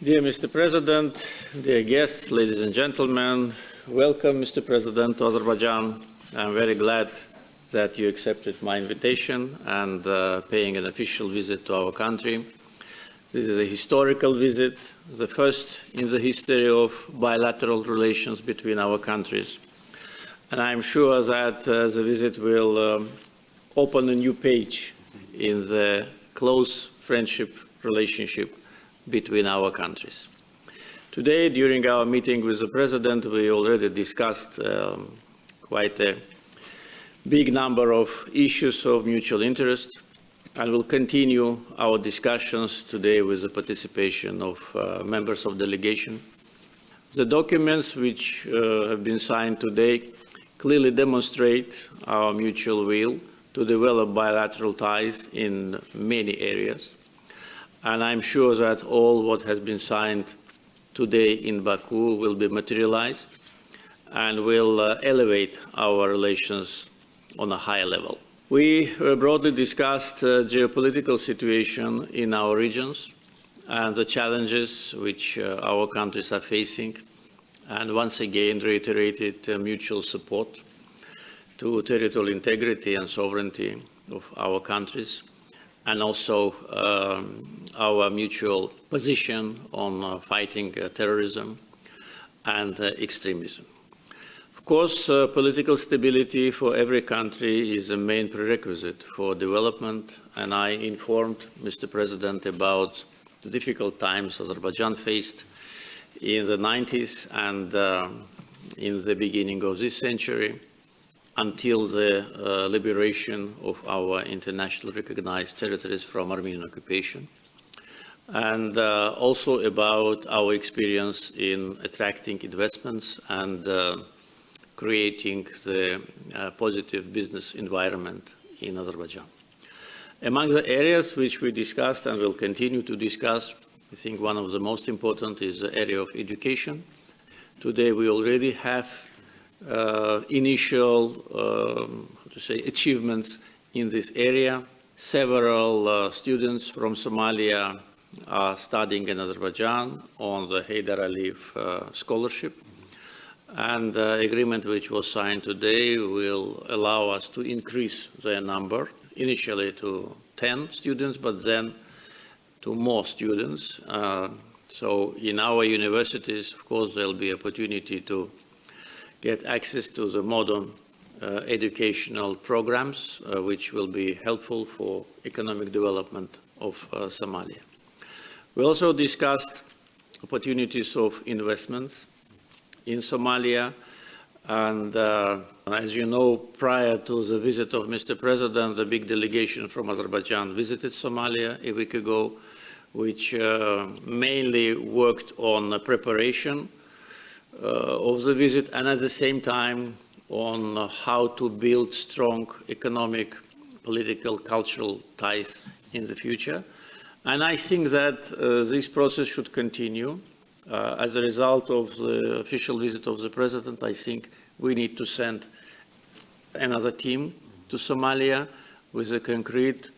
Dear Mr. President, dear guests, ladies and gentlemen, welcome, Mr. President, to Azerbaijan. I'm very glad that you accepted my invitation and paying an official visit to our country. This is a historical visit, the first in the history of bilateral relations between our countries. And I'm sure that the visit will open a new page in the close friendship relationship between our countries. Today, during our meeting with the President, we already discussed quite a big number of issues of mutual interest, and will continue our discussions today with the participation of members of delegation. The documents which have been signed today clearly demonstrate our mutual will to develop bilateral ties in many areas. And I'm sure that all what has been signed today in Baku will be materialized and will elevate our relations on a higher level. We broadly discussed the geopolitical situation in our regions and the challenges which our countries are facing, and once again reiterated mutual support to territorial integrity and sovereignty of our countries, and also our mutual position on fighting terrorism and extremism. Of course, political stability for every country is a main prerequisite for development, and I informed Mr. President about the difficult times Azerbaijan faced in the 90s and in the beginning of this century, until the liberation of our internationally recognized territories from Armenian occupation, and also about our experience in attracting investments and creating the positive business environment in Azerbaijan. Among the areas which we discussed and will continue to discuss, I think one of the most important is the area of education. Today we already have initial achievements in this area. Several students from Somalia are studying in Azerbaijan on the Heydar Aliyev scholarship. And the agreement which was signed today will allow us to increase their number, initially to 10 students, but then to more students. So in our universities, of course, there will be opportunity to get access to the modern educational programs, which will be helpful for economic development of Somalia. We also discussed opportunities of investments in Somalia, and as you know, prior to the visit of Mr. President, the big delegation from Azerbaijan visited Somalia a week ago, which mainly worked on the preparation of the visit, and at the same time on how to build strong economic, political, cultural ties in the future. And I think that this process should continue. As a result of the official visit of the President, I think we need to send another team to Somalia with the concrete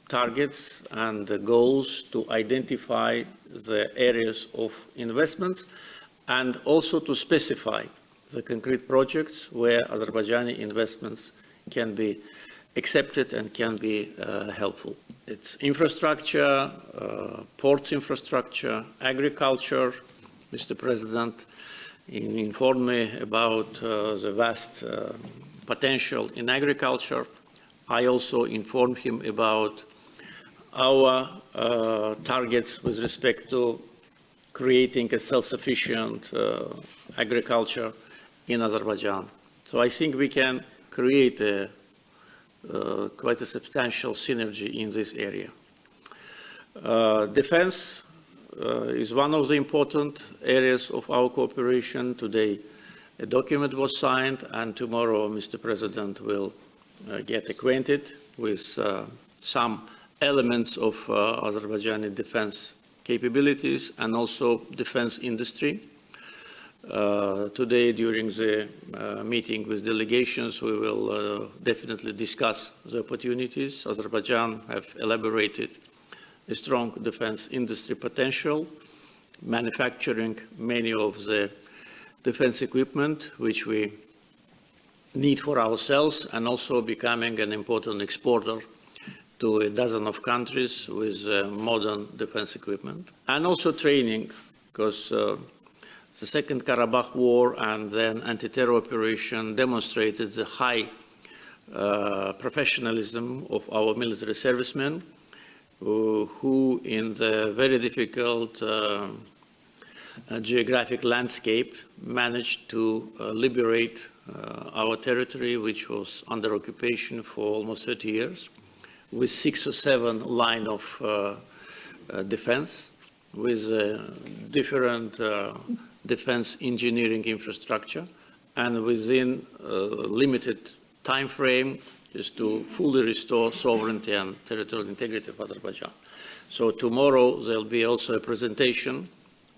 targets and the goals to identify the areas of investments, and also to specify the concrete projects where Azerbaijani investments can be accepted and can be helpful. It's infrastructure, ports infrastructure, agriculture. Mr. President informed me about the vast potential in agriculture. I also informed him about our targets with respect to creating a self-sufficient agriculture in Azerbaijan. So I think we can create quite a substantial synergy in this area. Defense is one of the important areas of our cooperation. Today, a document was signed, and tomorrow, Mr. President will get acquainted with some elements of Azerbaijani defense capabilities and also defense industry. Today, during the meeting with delegations, we will definitely discuss the opportunities. Azerbaijan have elaborated a strong defense industry potential, manufacturing many of the defense equipment which we need for ourselves, and also becoming an important exporter to a dozen of countries with modern defense equipment. And also training, because the Second Karabakh War and then anti-terror operation demonstrated the high professionalism of our military servicemen, who in the very difficult geographic landscape managed to liberate our territory, which was under occupation for almost 30 years, with 6 or 7 lines of defense, with different defense engineering infrastructure, and within a limited time frame is to fully restore sovereignty and territorial integrity of Azerbaijan. So tomorrow there'll be also a presentation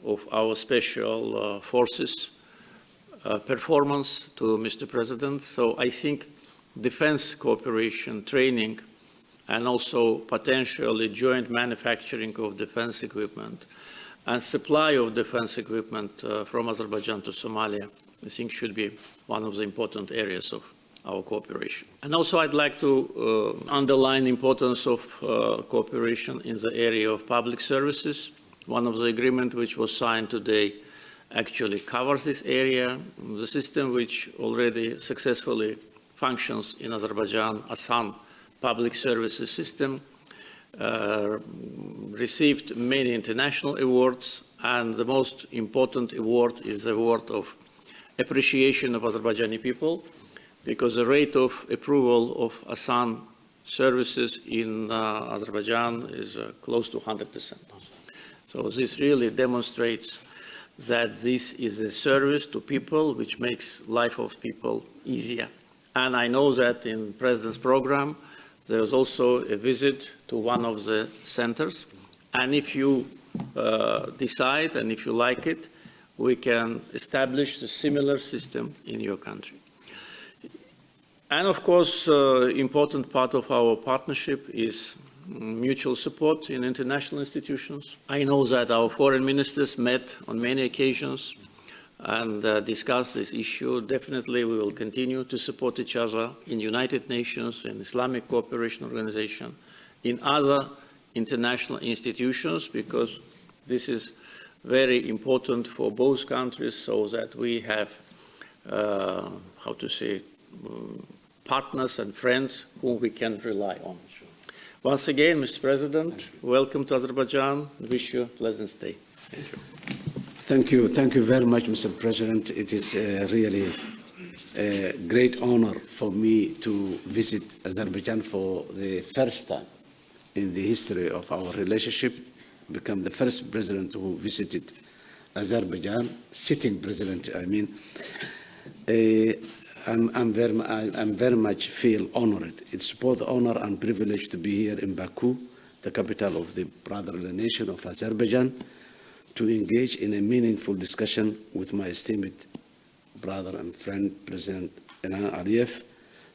of our special forces performance to Mr. President. So I think defense cooperation, training, and also potentially joint manufacturing of defense equipment and supply of defense equipment from Azerbaijan to Somalia, I think should be one of the important areas of our cooperation. And also I'd like to underline the importance of cooperation in the area of public services. One of the agreements which was signed today actually covers this area. The system which already successfully functions in Azerbaijan, ASAN public services system, received many international awards, and the most important award is the award of appreciation of Azerbaijani people, because the rate of approval of ASAN services in Azerbaijan is close to 100%. So this really demonstrates that this is a service to people which makes life of people easier. And I know that in the President's program, there is also a visit to one of the centers. And if you decide and if you like it, we can establish a similar system in your country. And of course, important part of our partnership is mutual support in international institutions. I know that our foreign ministers met on many occasions and discussed this issue. Definitely we will continue to support each other in United Nations, in Islamic Cooperation Organization, in other international institutions, because this is very important for both countries, so that we have, how to say, partners and friends whom we can rely on. Once again, Mr. President, welcome to Azerbaijan. Wish you a pleasant stay. Thank you. Thank you. Thank you very much, Mr. President. It is really a great honor for me to visit Azerbaijan for the first time in the history of our relationship. Become the first president who visited Azerbaijan, sitting president, I mean. I'm very much feel honored. It's both honor and privilege to be here in Baku, the capital of the brotherly nation of Azerbaijan, to engage in a meaningful discussion with my esteemed brother and friend, President Ilham Aliyev.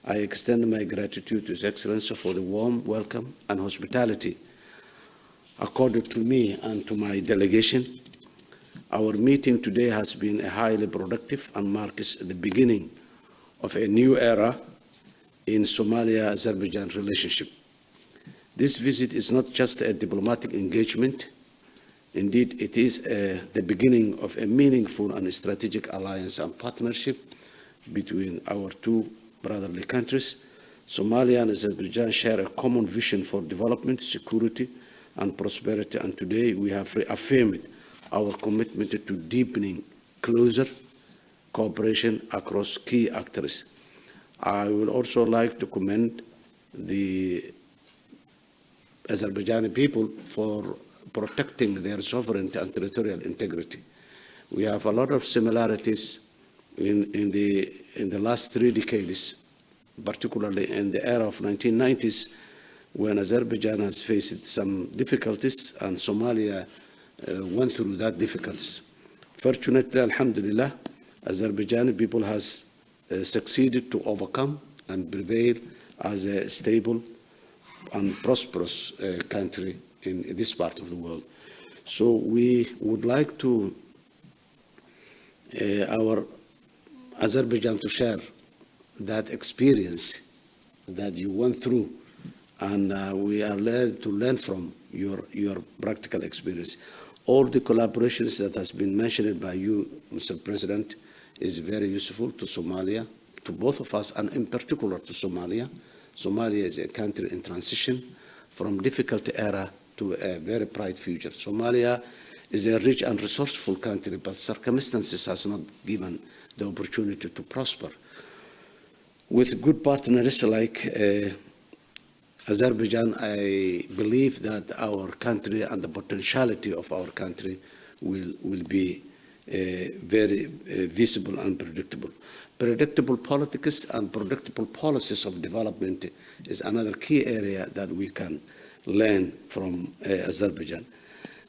I extend my gratitude to His Excellency for the warm welcome and hospitality accorded to me and to my delegation. Our meeting today has been highly productive and marks the beginning of a new era in Somalia-Azerbaijan relationship. This visit is not just a diplomatic engagement. Indeed, it is the beginning of a meaningful and strategic alliance and partnership between our two brotherly countries. Somalia and Azerbaijan share a common vision for development, security, and prosperity, and today we have reaffirmed our commitment to deepening closer cooperation across key actors. I would also like to commend the Azerbaijani people for protecting their sovereignty and territorial integrity. We have a lot of similarities in the last 3 decades, particularly in the era of 1990s, when Azerbaijan has faced some difficulties and Somalia went through that difficulties. Fortunately, alhamdulillah, Azerbaijani people has succeeded to overcome and prevail as a stable and prosperous country in this part of the world. So we would like to our Azerbaijan to share that experience that you went through, and we are to learn from your practical experience. All the collaborations that has been mentioned by you, Mr. President, is very useful to Somalia, to both of us, and in particular to Somalia. Somalia is a country in transition from difficult era to a very bright future. Somalia is a rich and resourceful country, but circumstances has not given the opportunity to prosper. With good partners like Azerbaijan, I believe that our country and the potentiality of our country will be very visible and predictable. Predictable politics and predictable policies of development is another key area that we can learn from Azerbaijan.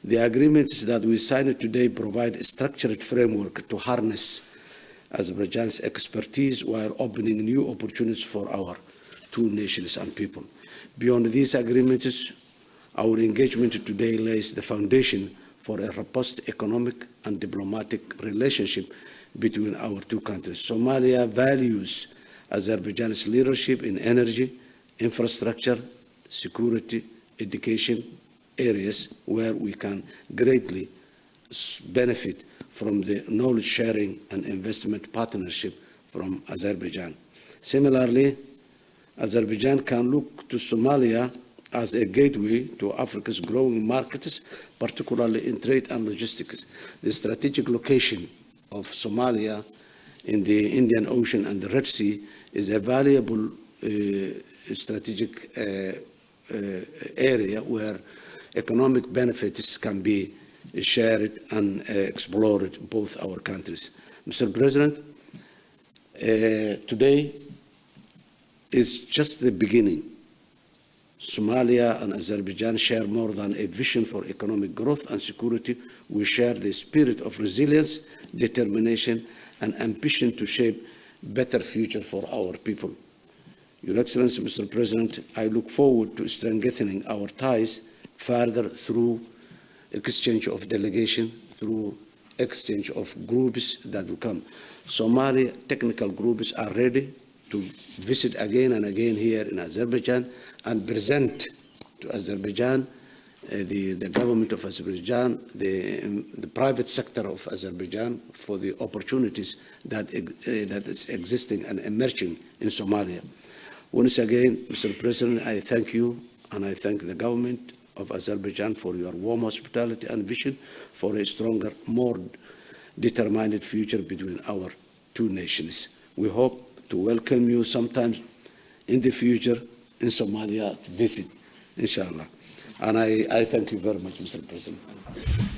The agreements that we signed today provide a structured framework to harness Azerbaijan's expertise while opening new opportunities for our two nations and people. Beyond these agreements, our engagement today lays the foundation for a robust economic and diplomatic relationship between our two countries. Somalia values Azerbaijan's leadership in energy, infrastructure, security, education areas where we can greatly benefit from the knowledge sharing and investment partnership from Azerbaijan. Similarly, Azerbaijan can look to Somalia as a gateway to Africa's growing markets, particularly in trade and logistics. The strategic location of Somalia in the Indian Ocean and the Red Sea is a valuable strategic area where economic benefits can be shared and explored both our countries. Mr. President, today is just the beginning. Somalia and Azerbaijan share more than a vision for economic growth and security. We share the spirit of resilience, determination, and ambition to shape a better future for our people. Your Excellency, Mr. President, I look forward to strengthening our ties further through exchange of delegation, through exchange of groups that will come. Somali technical groups are ready to visit again and again here in Azerbaijan and present to Azerbaijan, the government of Azerbaijan, the private sector of Azerbaijan for the opportunities that is existing and emerging in Somalia. Once again, Mr. President, I thank you and I thank the government of Azerbaijan for your warm hospitality and vision for a stronger, more determined future between our two nations. We hope to welcome you sometimes in the future in Somalia to visit, inshallah. And I thank you very much, Mr. President.